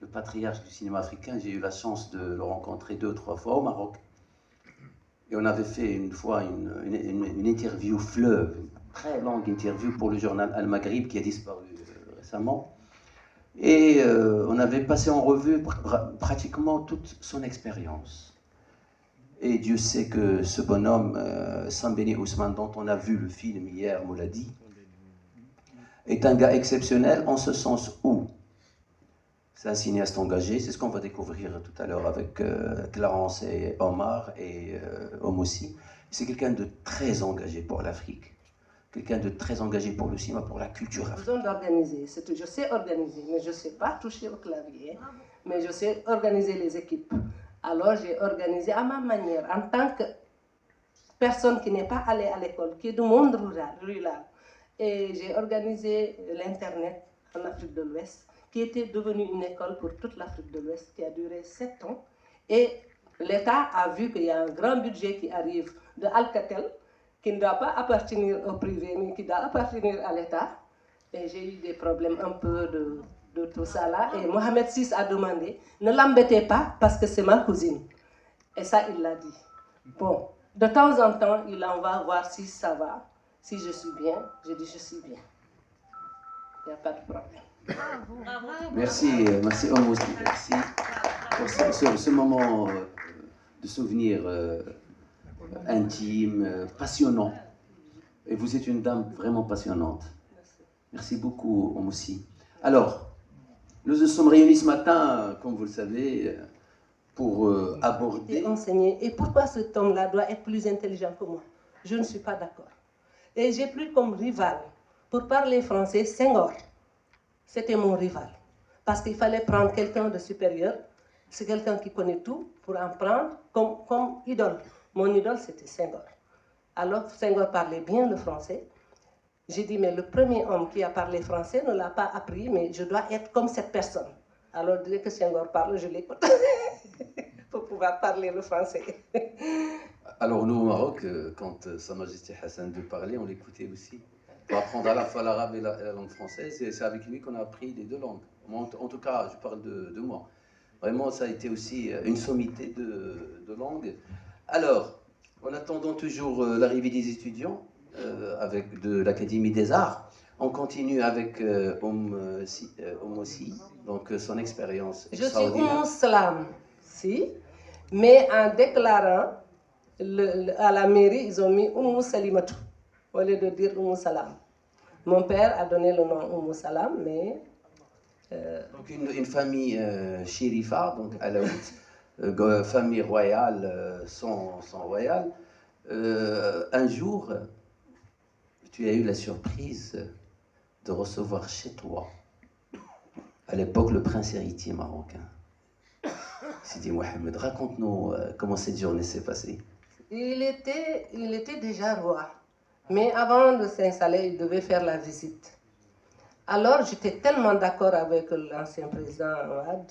le patriarche du cinéma africain. J'ai eu la chance de le rencontrer 2 ou 3 fois au Maroc. Et on avait fait une fois une interview fleuve, une très longue interview pour le journal Al-Maghrib qui a disparu récemment. Et on avait passé en revue pratiquement toute son expérience. Et Dieu sait que ce bonhomme, Sambéni Ousmane, dont on a vu le film hier, Mouladi, est un gars exceptionnel en ce sens où c'est un cinéaste engagé, c'est ce qu'on va découvrir tout à l'heure avec Clarence et Omar et Omossi. C'est quelqu'un de très engagé pour l'Afrique, quelqu'un de très engagé pour le cinéma, pour la culture africaine. Besoin d'organiser, je sais organiser, mais je ne sais pas toucher au clavier, mais je sais organiser les équipes. Alors j'ai organisé à ma manière, en tant que personne qui n'est pas allée à l'école, qui est du monde rural. Et j'ai organisé l'Internet en Afrique de l'Ouest, qui était devenue une école pour toute l'Afrique de l'Ouest, qui a duré 7 ans. Et l'État a vu qu'il y a un grand budget qui arrive de Alcatel, qui ne doit pas appartenir au privé, mais qui doit appartenir à l'État. Et j'ai eu des problèmes un peu de tout ça là. Et Mohamed VI a demandé, ne l'embêtez pas parce que c'est ma cousine. Et ça, il l'a dit. Bon, de temps en temps, il en va voir si ça va, si je suis bien. Je dis, je suis bien. Il n'y a pas de problème. Merci, merci Omossi, merci pour ce moment de souvenir intime, passionnant. Et vous êtes une dame vraiment passionnante. Merci beaucoup, Omossi. Alors, nous nous sommes réunis ce matin, comme vous le savez, pour aborder... Enseigner. Et pourquoi cet homme-là doit être plus intelligent que moi? Je ne suis pas d'accord. Et j'ai pris comme rival, pour parler français, Senghor. C'était mon rival. Parce qu'il fallait prendre quelqu'un de supérieur. C'est quelqu'un qui connaît tout pour en prendre comme idole. Mon idole, c'était Senghor. Alors, Senghor parlait bien le français. J'ai dit, mais le premier homme qui a parlé français ne l'a pas appris, mais je dois être comme cette personne. Alors, dès que Senghor parle, je l'écoute pour pouvoir parler le français. Alors, nous, au Maroc, quand Sa Majesté Hassan II parlait, on l'écoutait aussi. Pour apprendre à la fois l'arabe et la langue française, c'est avec lui qu'on a appris les 2 langues. En tout cas, je parle de moi. Vraiment, ça a été aussi une sommité de langues. Alors, en attendant toujours l'arrivée des étudiants avec de l'Académie des Arts, on continue avec Omossi, donc son expérience extraordinaire. Je suis Salam, si, mais en déclarant à la mairie, ils ont mis Salimatou, au lieu de dire Salam. Mon père a donné le nom Salam, mais... Donc une famille Shérifa, donc alaouite, famille royale, sans royal. Un jour, tu as eu la surprise de recevoir chez toi, à l'époque, le prince héritier marocain. Sidi Mohamed, raconte-nous comment cette journée s'est passée. Il était déjà roi, mais avant de s'installer, il devait faire la visite. Alors, j'étais tellement d'accord avec l'ancien président Ouad.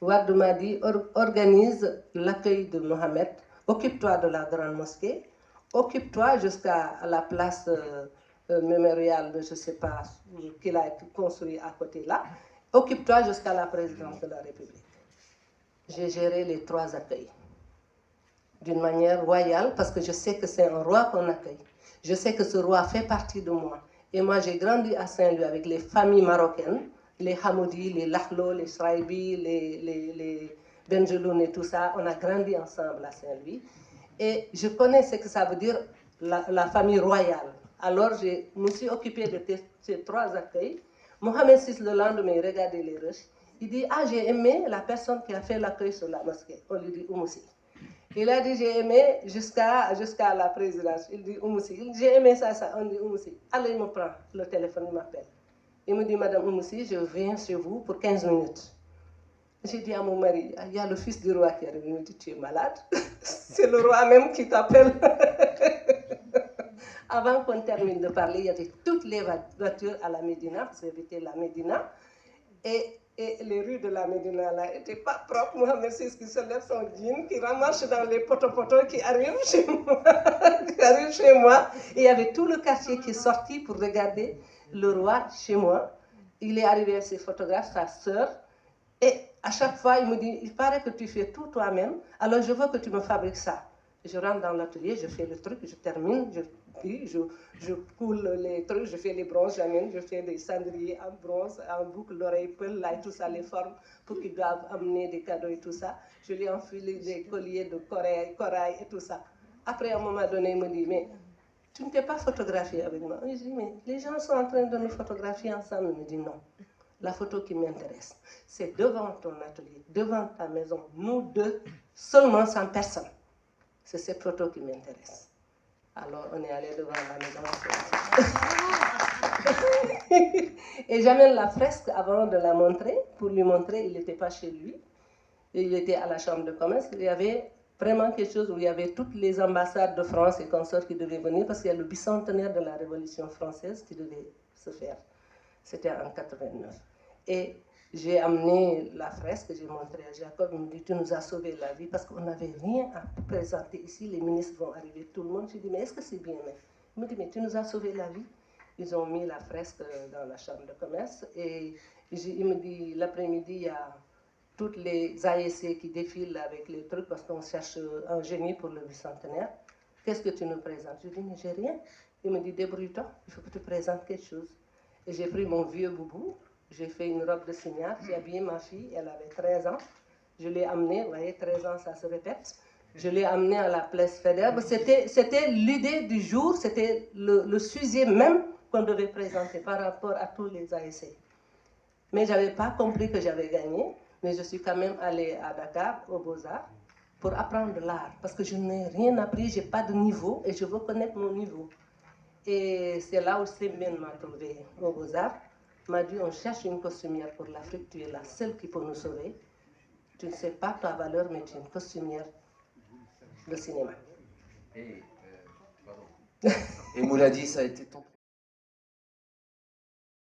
Ouad m'a dit, organise l'accueil de Mohamed, occupe-toi de la grande mosquée, occupe-toi jusqu'à la place mémoriale, je ne sais pas, qu'il a construit à côté là, occupe-toi jusqu'à la présidence de la République. J'ai géré les 3 accueils d'une manière royale parce que je sais que c'est un roi qu'on accueille. Je sais que ce roi fait partie de moi. Et moi, j'ai grandi à Saint-Louis avec les familles marocaines, les Hamoudi, les Lahlo, les Shraibi, les Benjeloun et tout ça. On a grandi ensemble à Saint-Louis. Et je connais ce que ça veut dire la famille royale. Alors, je me suis occupée de ces 3 accueils. Mohamed VI, le lendemain, il regardait les rushs. Il dit, ah, j'ai aimé la personne qui a fait l'accueil sur la mosquée. On lui dit, Oumoussi. Il a dit, j'ai aimé jusqu'à la présidence. Il dit, Oumoussi. J'ai aimé ça. On dit, Oumoussi. Alors, il me prend le téléphone, il m'appelle. Il me dit, Madame Oumoussi, je viens chez vous pour 15 minutes. J'ai dit à mon mari, il y a le fils du roi qui est arrivé. Il me dit, tu es malade. C'est le roi même qui t'appelle. Avant qu'on termine de parler, il y avait toutes les voitures à la Médina, parce que j'habitais la Médina. Et les rues de la Médina là n'étaient pas propres. Mohamed VI qui se lève son jean, qui ramarche dans les poteaux qui arrivent chez moi. Et il y avait tout le quartier qui est sorti pour regarder le roi chez moi. Il est arrivé avec ses photographes, sa sœur. Et à chaque fois, il me dit, il paraît que tu fais tout toi-même, alors je veux que tu me fabriques ça. Je rentre dans l'atelier, je fais le truc, je termine, je coule les trucs, je fais les bronzes, j'amène, je fais des cendriers en bronze, en boucle, l'oreille, peul, là, et tout ça, les formes, pour qu'ils doivent amener des cadeaux et tout ça. Je lui enfile des colliers de corail et tout ça. Après, à un moment donné, il me dit, mais tu ne t'es pas photographié avec moi. Je dis, mais les gens sont en train de nous photographier ensemble. Il me dit, non. La photo qui m'intéresse, c'est devant ton atelier, devant ta maison, nous deux, seulement sans personne. C'est cette photo qui m'intéresse. Alors, on est allé devant la maison. Et j'amène la fresque avant de la montrer. Pour lui montrer, il n'était pas chez lui. Il était à la chambre de commerce. Il y avait vraiment quelque chose où il y avait toutes les ambassades de France et consorts qui devaient venir parce qu'il y a le bicentenaire de la Révolution française qui devait se faire. C'était en 89. Et j'ai amené la fresque, j'ai montré à Jacob, il me dit, tu nous as sauvé la vie parce qu'on n'avait rien à présenter ici, les ministres vont arriver, tout le monde. Je dis, mais est-ce que c'est bien? Il me dit, mais tu nous as sauvé la vie. Ils ont mis la fresque dans la chambre de commerce et il me dit, l'après-midi, il y a toutes les AEC qui défilent avec les trucs parce qu'on cherche un génie pour le bicentenaire. Qu'est-ce que tu nous présentes? Je dis, mais j'ai rien. Il me dit, débrouille-toi, il faut que tu présentes quelque chose. Et j'ai pris mon vieux boubou, j'ai fait une robe de signal, j'ai habillé ma fille, elle avait 13 ans. Je l'ai amenée, vous voyez, 13 ans, ça se répète. Je l'ai amenée à la place Faidherbe. C'était l'idée du jour, c'était le sujet même qu'on devait présenter par rapport à tous les ASC. Mais je n'avais pas compris que j'avais gagné, mais je suis quand même allée à Dakar, aux Beaux-Arts, pour apprendre l'art. Parce que je n'ai rien appris, je n'ai pas de niveau et je veux connaître mon niveau. Et c'est là où Sembène m'a trouvé aux Beaux-Arts. M'a dit, on cherche une costumière pour l'Afrique, tu es la seule qui peut nous sauver. Tu ne sais pas ta valeur, mais tu es une costumière de cinéma. Et Mouladi, ça a été ton